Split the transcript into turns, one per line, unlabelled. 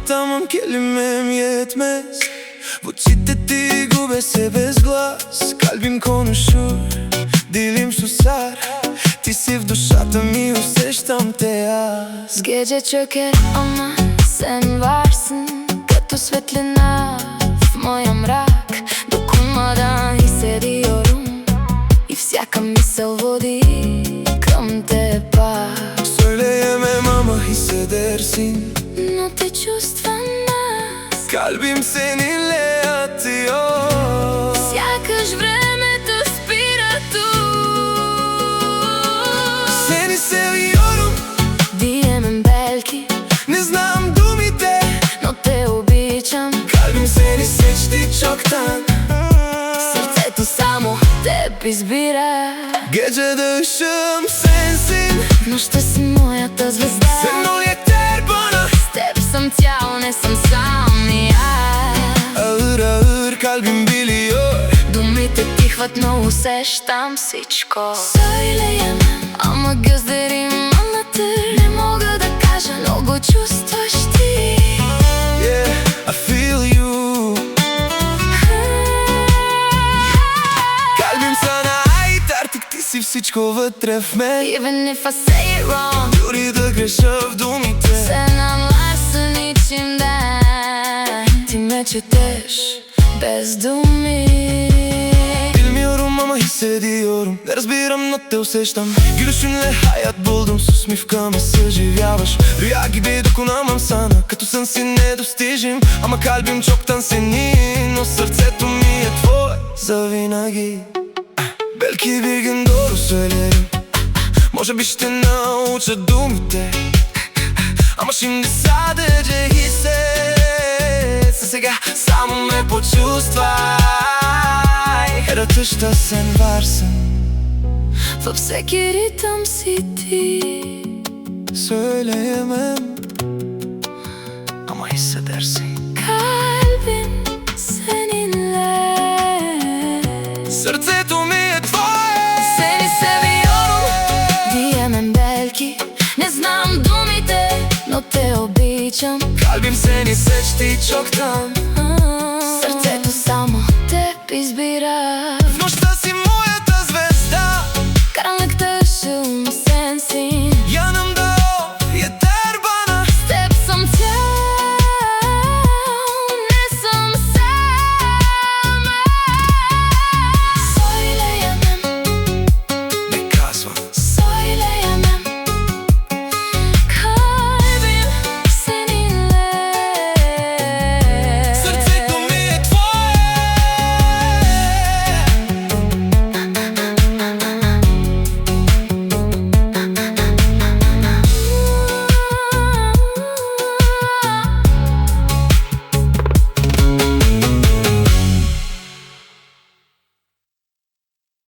Tamam kelimem yetmez, bu şiddeti gubese bez glas. Kalbim konuşur, dilim susar. Ti si v dушата ми, усещам те аз.
Gece çöker ama sen varsın, като светлина в моя мрак. Dokunmadan hissediyorum, и всяка мисъл води към теб пак.
Söyleyemem ama hissedersin,
Но те чувствам аз.
kalbim seninle atıyor.
Сякаш времето спира тук.
Seni seviyorum
Diyemem belki,
ne znam думите,
но те обичам.
kalbim seni seçti çoktan.
Сърцето само теб избира.
Gecede ışığım sensin,
Нощта си моята звезда.
sen ol yeter bana.
С теб съм цял, не съм сам и аз.
Ağır ağır kalbim biliyor.
Думите тихват, но усещам всичко. Söyleyemem ama gözlerim anlatır. Не мога да кажа, но го чувстваш ти.
Yeah, I feel you. Kalbim sana ait, artık ти си всичко вътре в мен.
Even if I say it wrong,
Дори да греша в думите,
се намласен içimden. Ти ме четеш без думи.
bilmiyorum ama hissediyorum. Не разбирам, но те усещам. Gülüşünle hayat buldum, с усмивка ме съживяваш. Рüya gibi dokunamam sana, като сън си недостижим. Ама kalbim çoktan senin, но сърцето ми е твое завинаги. Belki bir gün doğru söylerim, може би ще науча думите. Ама şimdi sadece hisset. Сега само ме почувствай. Yaratışta sen varsın,
Във всеки ритъм си ти.
söyleyemem ama hissedersin.
Kalbim seninle.
Sърцето ми е твое.
Seni seviyorum diyemem belki, не знам думите, но те обичам.
Kalbim seni seçti çoktan.
Сърцето само теб избира.